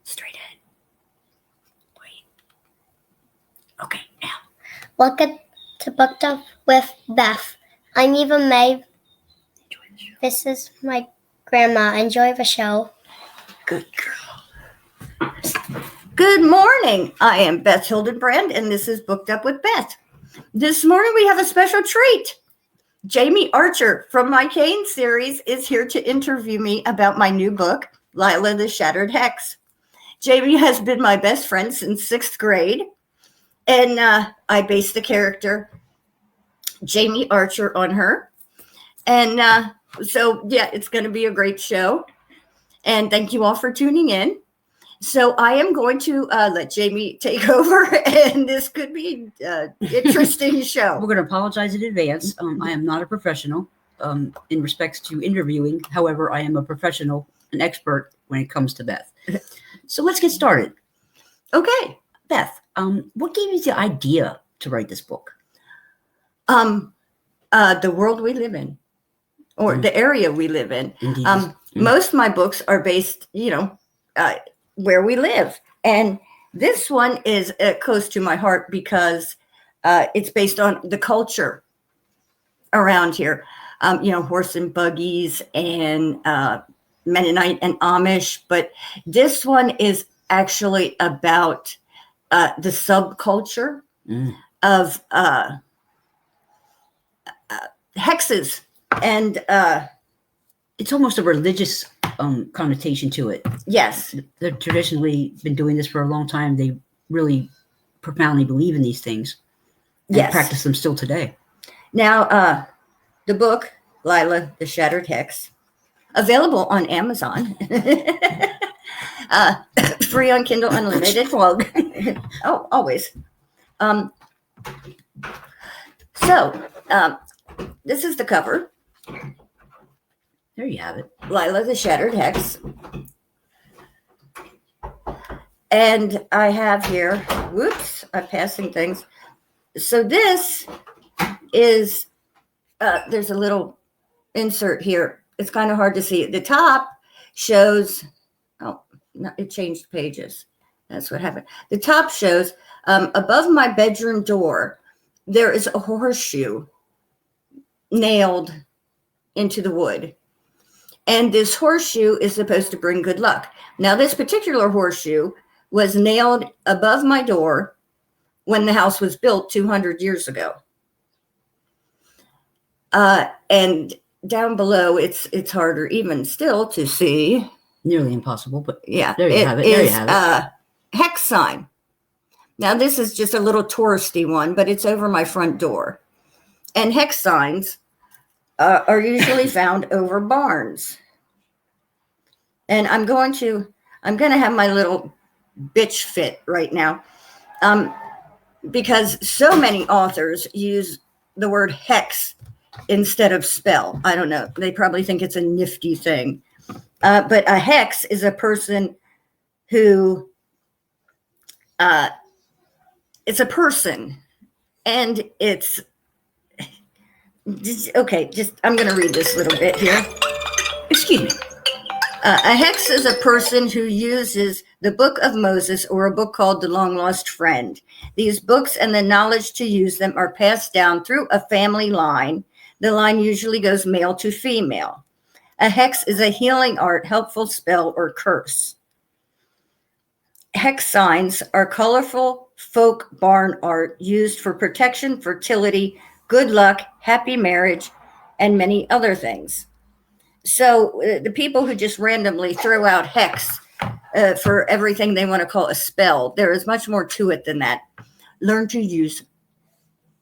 Straight ahead. Wait. Okay, now. Welcome to Booked Up with Beth. I'm Eva May. Enjoy the show. This is my grandma. Enjoy the show. Good girl. Good morning. I am Beth Hildenbrand, and this is Booked Up with Beth. This morning we have a special treat. Jami Archer from my Cane series is here to interview me about my new book, Lila the Shattered Hex. Jami has been my best friend since 6th grade, and I based the character Jami Archer on her. And so, yeah, it's going to be a great show. And thank you all for tuning in. So I am going to let Jami take over, and this could be an interesting show. We're going to apologize in advance. I am not a professional in respects to interviewing. However, I am a professional, an expert when it comes to Beth. So let's get started. Okay. Beth, what gave you the idea to write this book? The world we live in, or the area we live in. Most of my books are based, where we live. And this one is close to my heart because it's based on the culture around here. Horse and buggies and Mennonite and Amish. But this one is actually about the subculture of hexes. And it's almost a religious connotation to it. Yes. They've traditionally been doing this for a long time. They really profoundly believe in these things and practice them still today. Now, the book, Lila, the Shattered Hex, available on Amazon. Free on Kindle Unlimited. Plug. Oh, always. This is the cover. There you have it. Lila the Shattered Hex. And I have here, whoops, I'm passing things. So this is, there's a little insert here. It's kind of hard to see. The top shows, no, it changed pages. That's what happened. The top shows, above my bedroom door, there is a horseshoe nailed into the wood. And this horseshoe is supposed to bring good luck. Now, this particular horseshoe was nailed above my door when the house was built 200 years ago. And down below, it's harder even still to see. Nearly impossible, but yeah, there you have it. There you have it. Hex sign. Now, this is just a little touristy one, but it's over my front door. And hex signs are usually found over barns. And I'm going to have my little bitch fit right now, because so many authors use the word hex instead of spell. I don't know. They probably think it's a nifty thing. But a hex is a person who, it's a person, and it's, okay, I'm going to read this little bit here. Excuse me. A hex is a person who uses the Book of Moses or a book called The Long Lost Friend. These books and the knowledge to use them are passed down through a family line. The line usually goes male to female. A hex is a healing art, helpful spell, or curse. Hex signs are colorful folk barn art used for protection, fertility, good luck, happy marriage, and many other things. So the people who just randomly throw out hex for everything they want to call a spell, there is much more to it than that. Learn to use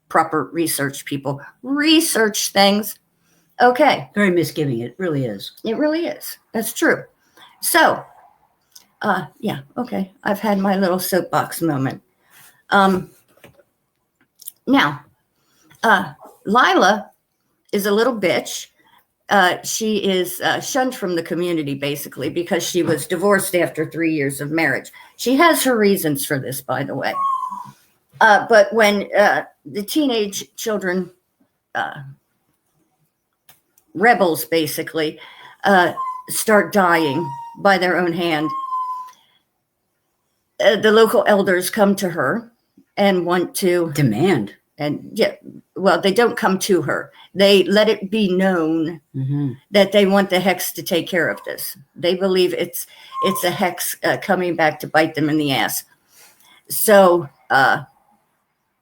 proper research, people. Research things. Okay. Very misgiving. It really is. It really is. That's true. So, yeah, okay. I've had my little soapbox moment. Now, Lila is a little bitch. She is shunned from the community, basically, because she was divorced after 3 years of marriage. She has her reasons for this, by the way. But when the teenage children, rebels, basically, start dying by their own hand, the local elders come to her and want to Demand. and yeah, well, they don't come to her. They let it be known that they want the hex to take care of this. They believe it's a hex coming back to bite them in the ass. So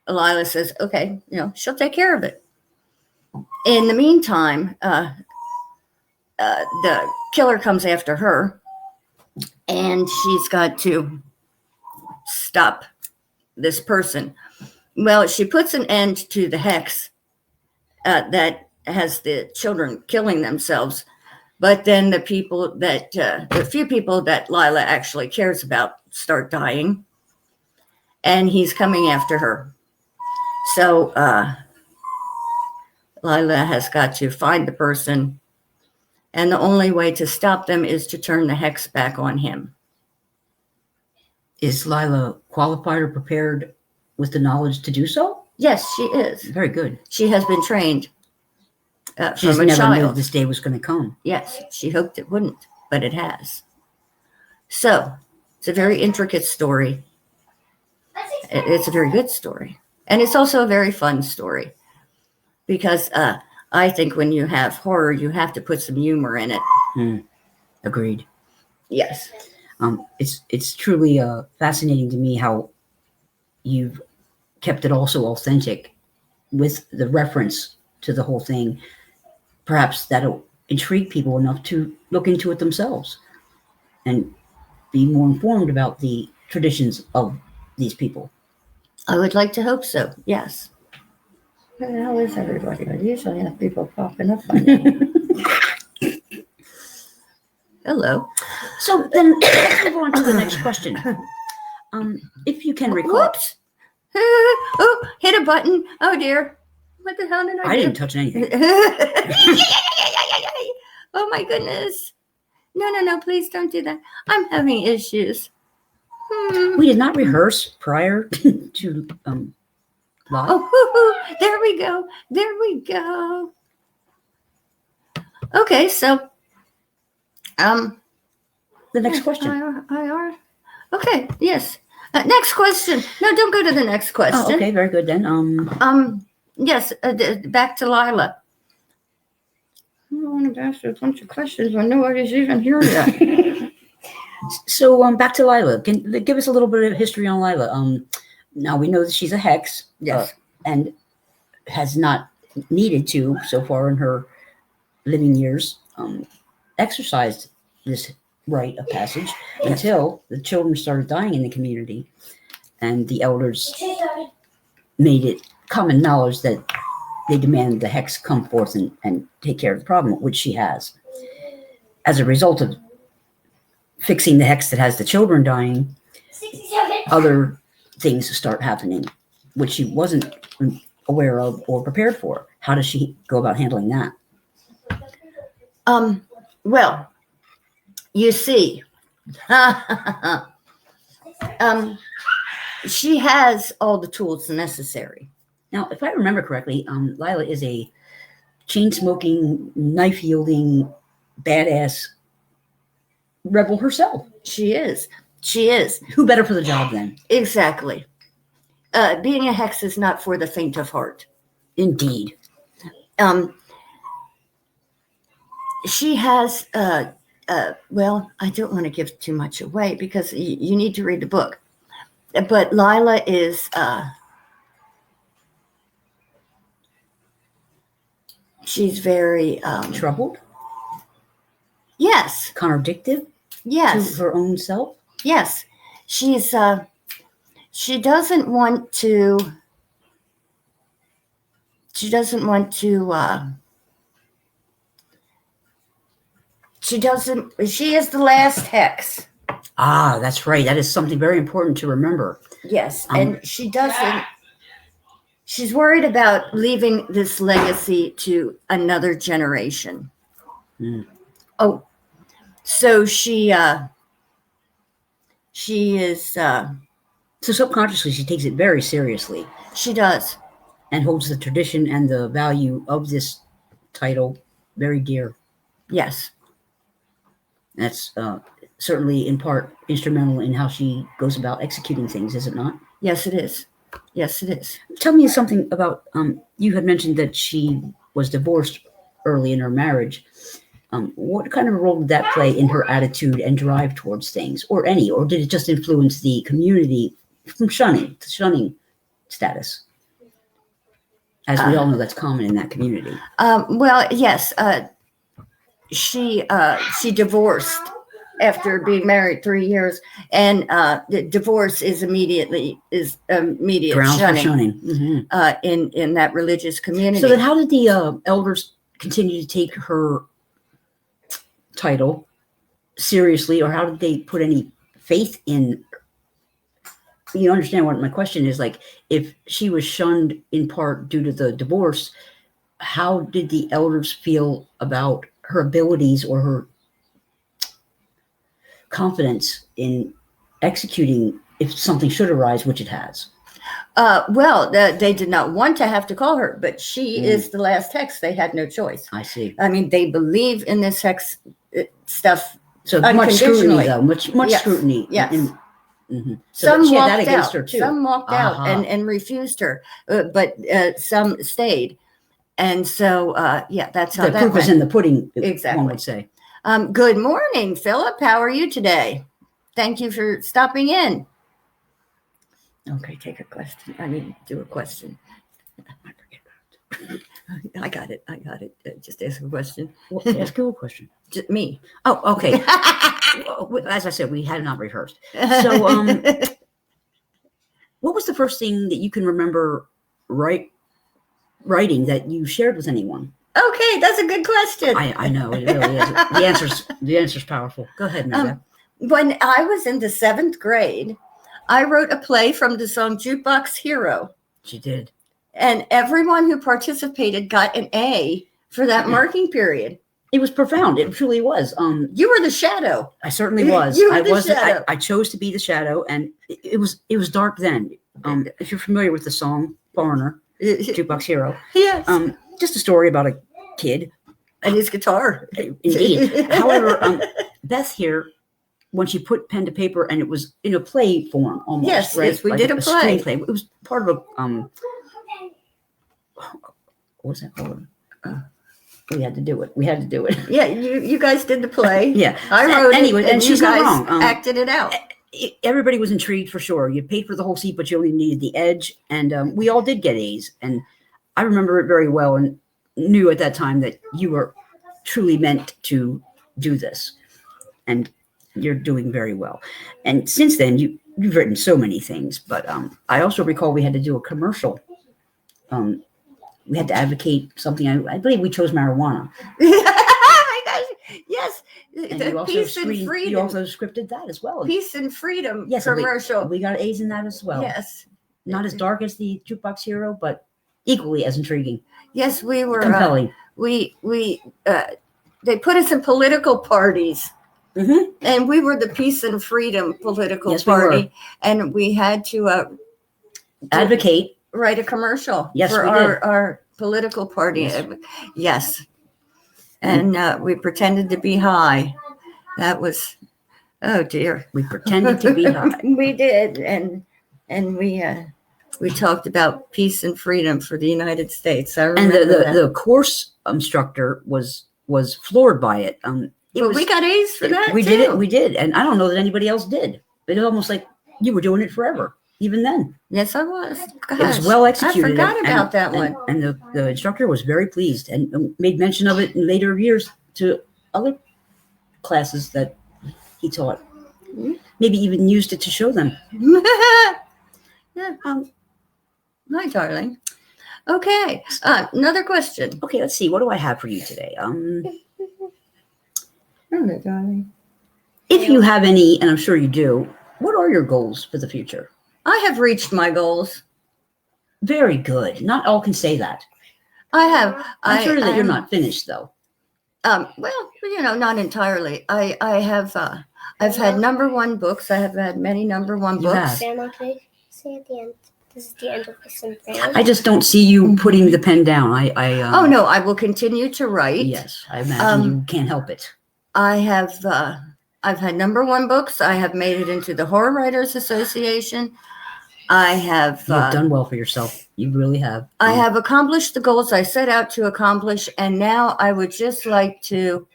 Lila says, okay, she'll take care of it. In the meantime, the killer comes after her, and she's got to stop this person. Well, she puts an end to the hex that has the children killing themselves, but then the few people that Lila actually cares about start dying, and he's coming after her. So Lila has got to find the person, and the only way to stop them is to turn the hex back on him. Is Lila qualified or prepared with the knowledge to do so? Yes, she is. Very good. She has been trained She's from a never child. knew this day was going to come. Yes, she hoped it wouldn't, but it has. So it's a very intricate story. It's a very good story. And it's also a very fun story because I think when you have horror, you have to put some humor in it. Agreed. Yes. It's truly fascinating to me how you've kept it also authentic with the reference to the whole thing. Perhaps that'll intrigue people enough to look into it themselves and be more informed about the traditions of these people. I would like to hope so, yes. Where the hell is everybody? I usually have people popping up on me. Hello. So then let's move on to the next question. If you can recall. Whoops. Oh, hit a button. Oh, dear. What the hell did I do? I didn't touch anything. Oh, my goodness. No, please don't do that. I'm having issues. We did not rehearse prior to live. Oh, there we go. There we go. Okay, so The next question. IR. Okay, yes. Next question. No, don't go to the next question. Oh, okay, very good then. Yes, back to Lila. I don't want to ask you a bunch of questions when nobody's even here yet. So back to Lila. Give us a little bit of history on Lila. Now we know that she's a hex. Yes. And has not needed to, so far in her living years, exercised this rite of passage until the children started dying in the community, and the elders made it common knowledge that they demanded the hex come forth and take care of the problem, which she has. As a result of fixing the hex that has the children dying, other things start happening, which she wasn't aware of or prepared for. How does she go about handling that? Well, you see, she has all the tools necessary. Now, if I remember correctly, Lila is a chain-smoking, knife-wielding, badass rebel herself. She is. She is. Who better for the job then? Exactly. Being a hex is not for the faint of heart. Indeed. She has, well, I don't want to give too much away because you need to read the book. But Lila is, she's very... troubled? Yes. Contradictive? Yes. To her own self? Yes. She's, she doesn't want to, she is the last hex. Ah, that's right. That is something very important to remember. Yes. And she's worried about leaving this legacy to another generation. Oh, so she is, So subconsciously, she takes it very seriously. She does. And holds the tradition and the value of this title very dear. Yes. That's certainly in part instrumental in how she goes about executing things, is it not? Yes, it is. Yes, it is. Tell me something about, you had mentioned that she was divorced early in her marriage. What kind of role did that play in her attitude and drive towards things, or did it just influence the community from shunning to shunning status? As we all know, that's common in that community. Well, yes. She divorced after being married 3 years, and the divorce is immediate Grounds for shunning. Mm-hmm. In that religious community. So then, how did the elders continue to take her title seriously, or how did they put any faith in? You understand what my question is? Like, if she was shunned in part due to the divorce, how did the elders feel about her abilities or her confidence in executing if something should arise, which it has? Well, they did not want to have to call her, but she is the last hex. They had no choice. I see. I mean, they believe in this hex stuff. So much scrutiny, though. Much Yes. scrutiny. Yes. So Some she had walked that against out. her too. Some walked out and refused her, but some stayed. And so, that's how the that proof is went. in the pudding. Exactly. One would say. Good morning, Philip. How are you today? Thank you for stopping in. Okay, take a question. I need to do a question. I got it. Just ask a question. Well, ask you a question. Just me. Oh, okay. As I said, we had not rehearsed. So, what was the first thing that you can remember writing that you shared with anyone? Okay, that's a good question. I know, it really is. The answer's powerful. Go ahead, Mary. When I was in the 7th grade, I wrote a play from the song Jukebox Hero. She did. And everyone who participated got an A for that marking period. It was profound. It truly was. You were the shadow. I certainly was. You were the shadow. I chose to be the shadow, and it was dark then. If you're familiar with the song Foreigner, Jukebox Hero. Yes. Just a story about a kid and his guitar. Indeed. However, Beth here, when she put pen to paper, and it was in a play form almost. Yes, right? yes, we did a play. Screenplay. It was part of a what was that called? We had to do it. Yeah, you guys did the play. Yeah, I wrote anyway, it, and she's you guys not wrong. Acted it out. Everybody was intrigued for sure. You paid for the whole seat, but you only needed the edge, and we all did get A's. And I remember it very well, and knew at that time that you were truly meant to do this, and you're doing very well. And since then, you've written so many things. But I also recall we had to do a commercial. We had to advocate something. I believe we chose marijuana. Oh my gosh! Yes, And the you also peace and freedom. You also scripted that as well. Peace and freedom Yes, commercial. We got A's in that as well. Yes, Not as dark as the Jukebox Hero, but equally as intriguing. yes, we were Compelling. They put us in political parties. Mm-hmm. And we were the peace and freedom political Yes, we party, were. and we had to Advocate. write a commercial Yes, for we did. our political party. Yes. Yes. And we pretended to be high. That was, oh dear. We pretended to be high. We did, and we talked about peace and freedom for the United States. I And remember that. the course instructor was floored by it. We got A's for that. We too. did it. We did, and I don't know that anybody else did. It was almost like you were doing it forever, even then. Yes, I was. Gosh, It was well executed. I forgot about that one. And the instructor was very pleased and made mention of it in later years to other classes that he taught. Maybe even used it to show them. Yeah. Hi, darling. Okay. Another question. Okay, let's see. What do I have for you today? Hello, darling. If you have any, and I'm sure you do, what are your goals for the future? I have reached my goals. Very good. Not all can say that. I have. I'm sure that you're not finished, though. Well, not entirely. I have. I've had #1 books. I have had many #1 You books. have. Grandma, can I say at the end? This is the end of this and that. I just don't see you putting the pen down. Oh no, I will continue to write. Yes, I imagine you can't help it. I have. I've had #1 books. I have made it into the Horror Writers Association. I have You've done well for yourself. You really have. I have accomplished the goals I set out to accomplish, and now I would just like to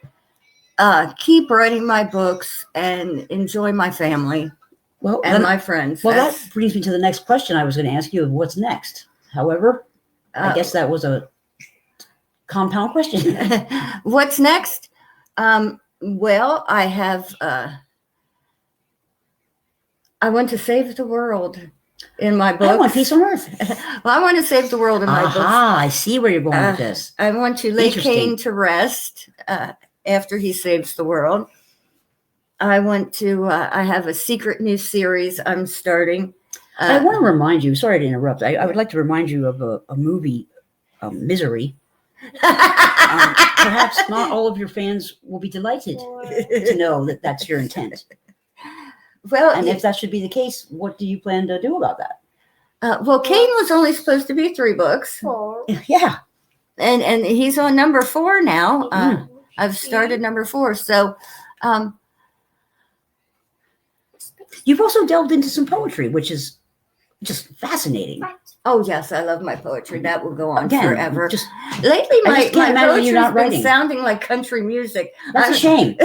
keep writing my books and enjoy my family and my friends. Well, that brings me to the next question I was going to ask you of what's next. However, I guess that was a compound question. What's next? Well, I have I want to save the world in my books. I want peace on earth. Well, I want to save the world in my books. I see where you're going with this. I want to lay Cain to rest after he saves the world. I want to, I have a secret new series I'm starting. I want to remind you, sorry to interrupt, I would like to remind you of a movie, Misery. Perhaps not all of your fans will be delighted to know that that's your intent. Well, and if that should be the case, what do you plan to do about that? Well, Cain was only supposed to be 3 books. Yeah. And he's on #4 now. I've started #4. So you've also delved into some poetry, which is just fascinating. Oh, yes, I love my poetry. That will go on forever. Lately, I my just can't imagine poetry's you not been writing. sounding like country music. That's a shame.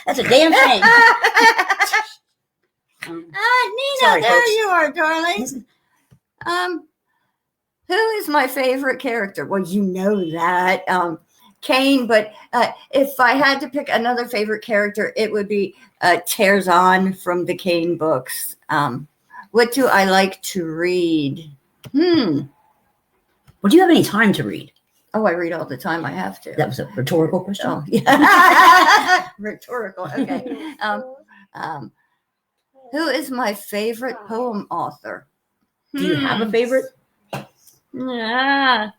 That's a damn shame. Nina, sorry, there folks. you are, darling. Who is my favorite character? Well, you know that. Cain, but if I had to pick another favorite character, it would be Tarzan from the Cain books. What do I like to read? Well, do you have any time to read? Oh, I read all the time. I have to. That was a rhetorical question. Oh, yeah. Rhetorical. Okay. Who is my favorite poem author? Do you have a favorite? Yeah.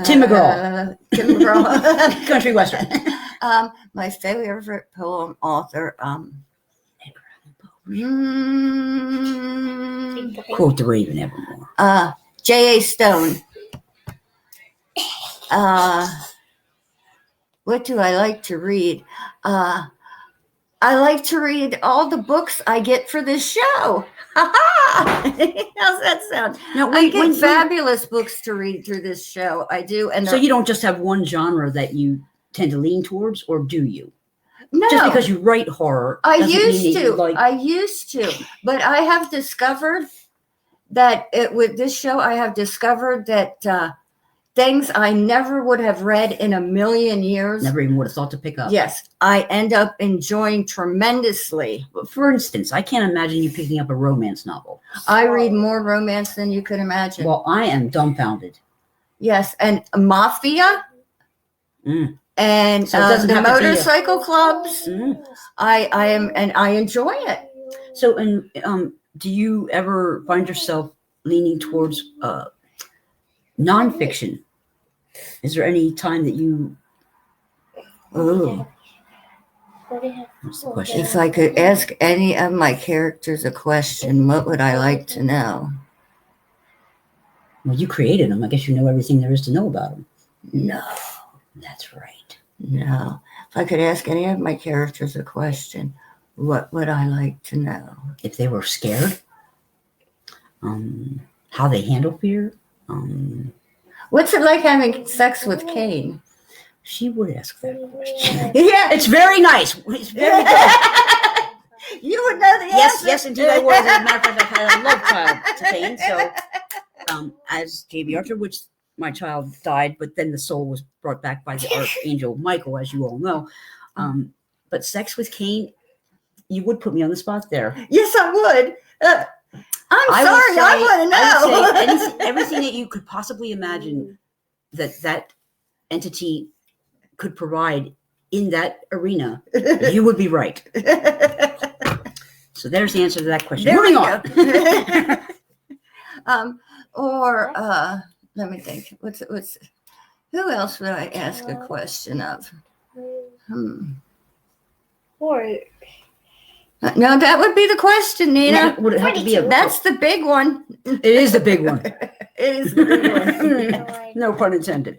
Tim McGraw. Tim McGraw. Country Western. My favorite poem author. Quote the Raven evermore. J.A. Stone. What do I like to read? I like to read all the books I get for this show. How's that sound? Now, I get fabulous books to read through this show. I do. And so you don't just have one genre that you tend to lean towards, or do you? No. Just because you write horror. I used to. But I have discovered that with this show, I have discovered that things I never would have read in a million years. Never even would have thought to pick up. Yes, I end up enjoying tremendously. For instance, I can't imagine you picking up a romance novel. I read more romance than you could imagine. Well, I am dumbfounded. Yes, and Mafia. And So it doesn't the have to be motorcycle clubs. I am, and I enjoy it. So, do you ever find yourself leaning towards nonfiction? Is there any time that you? Oh, what's the question? If I could ask any of my characters a question, what would I like to know? Well, you created them. I guess you know everything there is to know about them. No. That's right. No. If I could ask any of my characters a question, what would I like to know? If they were scared, how they handle fear. What's it like having sex with Cain? She would ask that question. Yeah. It's very nice. It's very good. You would know the answer. Yes, indeed I was. As a matter of fact, I've had a love child to Cain. So, as Jami Archer, which my child died, but then the soul was brought back by the archangel Michael, as you all know. But sex with Cain, you would put me on the spot there. Yes, I would. I want to know. I would say everything that you could possibly imagine that entity could provide in that arena, you would be right. So there's the answer to that question. Moving on. Let me think. Who else would I ask a question of? No, that would be the question, Nina. Would it have to be That's the big one. It is the big one. It is the big one. No pun intended.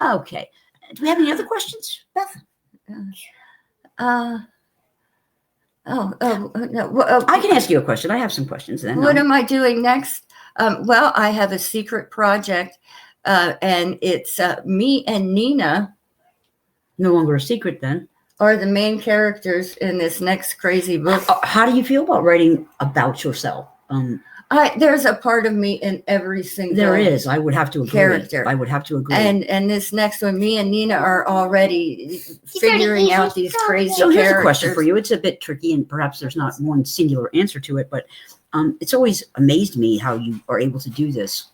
Okay. Do we have any other questions, Beth? No. I can ask you a question. I have some questions then. What am I doing next? Well, I have a secret project, and it's me and Nina No longer a secret then. are the main characters in this next crazy book. How do you feel about writing about yourself? There's a part of me in every single There is. I would have to agree. character. I would have to agree. And this next one, me and Nina are already figuring out these crazy So here's characters. a question for you. It's a bit tricky, and perhaps there's not one singular answer to it, but it's always amazed me how you are able to do this.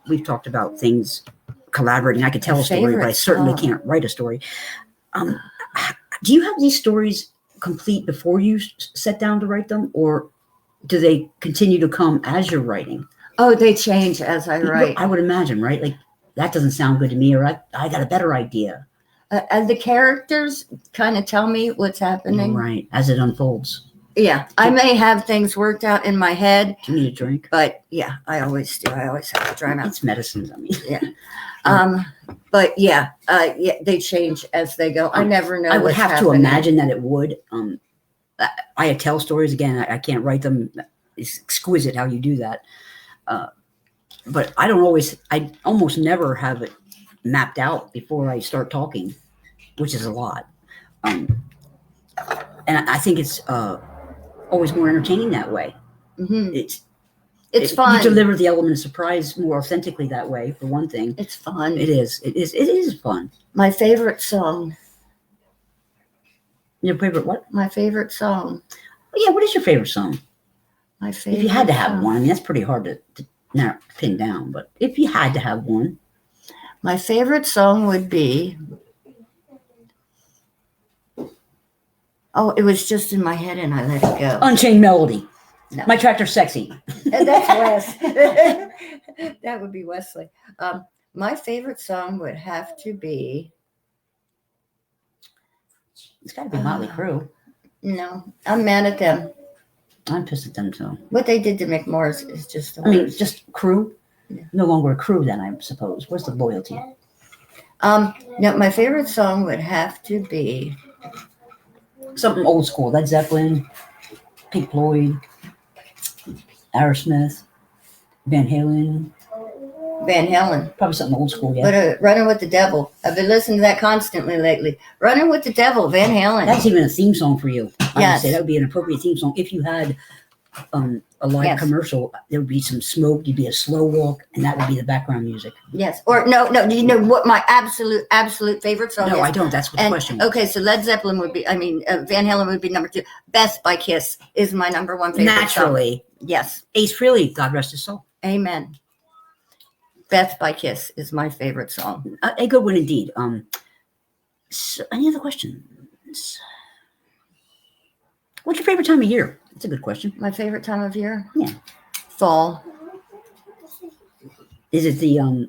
We've talked about things collaborating. I could tell a story, but I certainly can't write a story. Do you have these stories complete before you set down to write them, or do they continue to come as you're writing? Oh, they change as I write. I would imagine, right? Like, that doesn't sound good to me, or I got a better idea. And the characters kind of tell me what's happening. Right, as it unfolds. Yeah, I may have things worked out in my head. Do you need a drink? But yeah, I always do. I always have to dry mouth. It's medicines, I mean. Yeah. But yeah, they change as they go. I never know. I would what's have happening. to imagine that it would. I tell stories again. I can't write them. It's exquisite how you do that. But I almost never have it mapped out before I start talking, which is a lot. And I think it's always more entertaining that way. Mm-hmm. It's fun. You deliver the element of surprise more authentically that way, for one thing. It's fun. It is. It is fun. My favorite song. Your favorite what? My favorite song. Yeah, what is your favorite song? My favorite. If you had to have song. one, I mean, that's pretty hard to pin down, but if you had to have one. My favorite song would be. Oh, it was just in my head and I let it go. Unchained Melody. No. My Tractor's Sexy. That's Wes. That would be Wesley. My favorite song would have to be. It's got to be Motley Crue. No, I'm mad at them. I'm pissed at them too. What they did to McMorris is just. I mean, just crew. Yeah. No longer a crew, then, I suppose. Where's the loyalty? No, my favorite song would have to be. Something old school. Led Zeppelin, Pink Floyd, Aerosmith, Van Halen. Van Halen. Probably something old school, yeah. But Running with the Devil. I've been listening to that constantly lately. Running with the Devil, Van Halen. That's even a theme song for you. I would Yes. say that would be an appropriate theme song. If you had a live Yes. commercial, there would be some smoke, you'd be a slow walk, and that would be the background music. Yes. Or no. Do you know what my absolute favorite song No, is? I don't. That's what the question was. Okay, so Led Zeppelin would be, Van Halen would be number 2. Beth by Kiss is my number 1 favorite Naturally. song. Yes. Ace Frehley, God rest his soul. Amen. Beth by Kiss is my favorite song. A good one indeed. So any other questions? What's your favorite time of year? That's a good question. My favorite time of year? Yeah. Fall. Is it the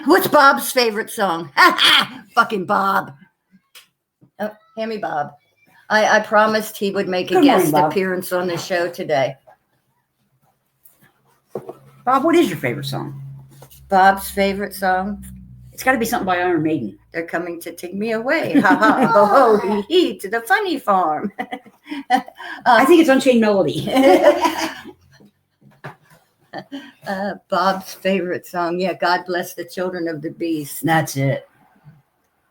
What's Bob's favorite song? Fucking Bob. Oh, hand me Bob. I promised he would make a Good morning, guest Bob. appearance on the show today. Bob? What is your favorite song? Bob's favorite song? It's got to be something by Iron Maiden. They're coming to take me away. Ha ha. Ho ho hee hee to the funny farm. I think it's Unchained Melody. Bob's favorite song. Yeah, God Bless the Children of the Beast. That's it.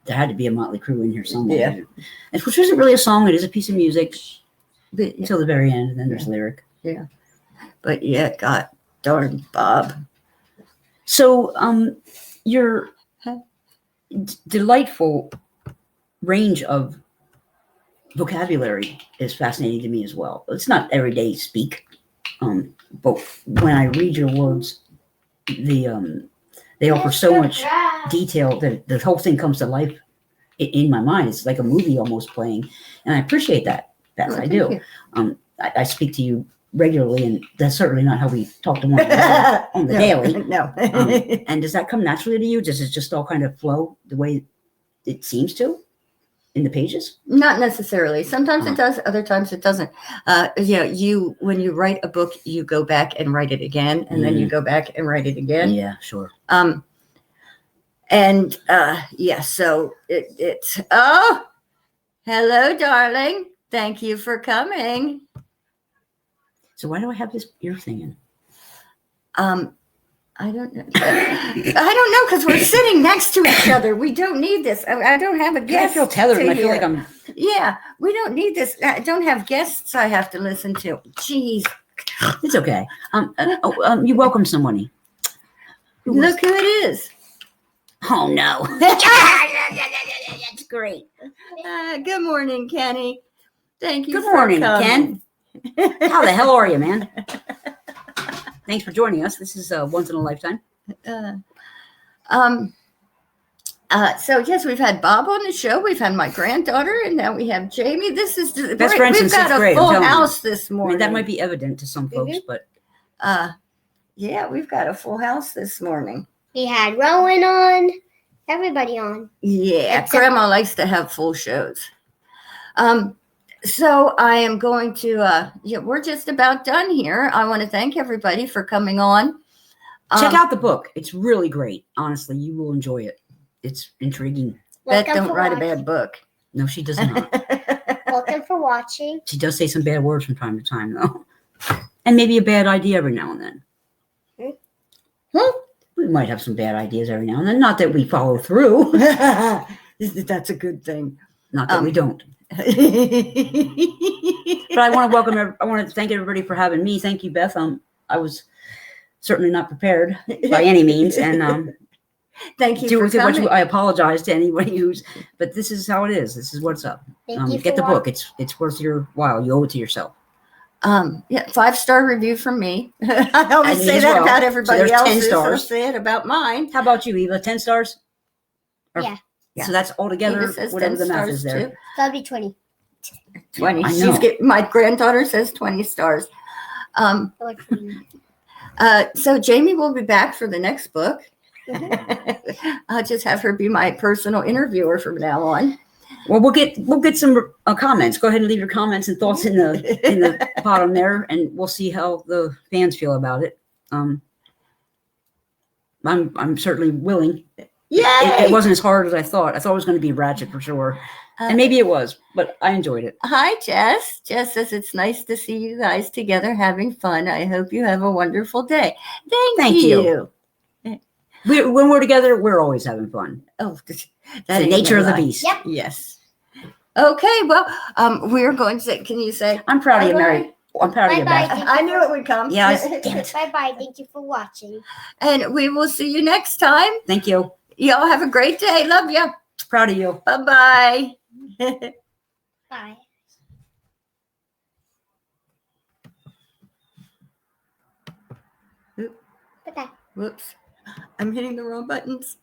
There had to be a Motley Crue in here somewhere. Yeah. Which isn't really a song. It is a piece of music But, until the very end, and then there's lyric. but yeah, God darn Bob. So, your delightful range of vocabulary is fascinating to me as well. It's not everyday speak, but when I read your words, they offer so much detail that the whole thing comes to life in my mind. It's like a movie almost playing, and I appreciate that. Beth, Oh, I thank do. you. I speak to you regularly, and that's certainly not how we talk to one another on the daily. No. And does that come naturally to you? Does it just all kind of flow the way it seems to in the pages? Not necessarily. Sometimes it does. Other times it doesn't. When you write a book, you go back and write it again, and then you go back and write it again. Yeah, sure. So it's hello, darling. Thank you for coming. So why do I have this ear thing in? I don't know. I don't know because we're sitting next to each other. We don't need this. I don't have a I guest. feel tethered, and I feel here. like I'm. Yeah, we don't need this. I don't have guests I have to listen to. Jeez. It's okay. You welcome somebody. Look who it is. Oh no. That's great. Good morning, Kenny. Thank you Good for morning, coming. Ken. How the hell are you, man? Thanks for joining us. This is once in a lifetime. So yes, we've had Bob on the show. We've had my granddaughter, and now we have Jami. This is Best friend we've since got sixth a grade, I'm full telling you. house this I morning. mean, that might be evident to some folks, but Yeah, we've got a full house this morning. We had Rowan on, everybody on. Yeah, Except- Grandma likes to have full shows. So I am going to. We're just about done here. I want to thank everybody for coming on. check out the book. It's really great. Honestly, you will enjoy it. It's intriguing. Beth Welcome don't for write a watching. bad book. No, she does not. Welcome for watching. She does say some bad words from time to time, though. And maybe a bad idea every now and then. We might have some bad ideas every now and then. Not that we follow through. That's a good thing. Not that we don't. But I want to welcome. I want to thank everybody for having me. Thank you, Beth. I was certainly not prepared by any means, and Thank you for coming. I apologize to anybody who's. But this is how it is. This is what's up. Thank you Get for the book. It's worth your while. You owe it to yourself. 5-star review from me. I always And me say as that well. about So everybody there's else. 10 So stars. say it about mine. How about you, Eva? 10 stars? Yeah. Yeah. So that's altogether Eva says whatever 10 the math stars is there. too. That'll be 20. 20. I know. My granddaughter says 20 stars. I like 20. So Jami will be back for the next book. Mhm. I'll just have her be my personal interviewer from now on. Well, we'll get some comments. Go ahead and leave your comments and thoughts in the bottom there, and we'll see how the fans feel about it. I'm certainly willing. Yay! It wasn't as hard as I thought. I thought it was going to be ratchet for sure, and maybe it was, but I enjoyed it. Hi, Jess. Jess says it's nice to see you guys together having fun. I hope you have a wonderful day. Thank you. When we're together, we're always having fun. Oh, It's the nature of the beast. Yep. Yes. Okay. Well, we're going to say. Can you say? I'm proud of you, Bye-bye. Mary. I'm proud of you, Bye-bye. Beth. I knew it would come. Yeah, damn it. Bye-bye. Thank you for watching. And we will see you next time. Thank you. Y'all have a great day. Love you. Proud of you. Bye-bye. Bye. Oop. Bye-bye. Whoops. I'm hitting the wrong buttons.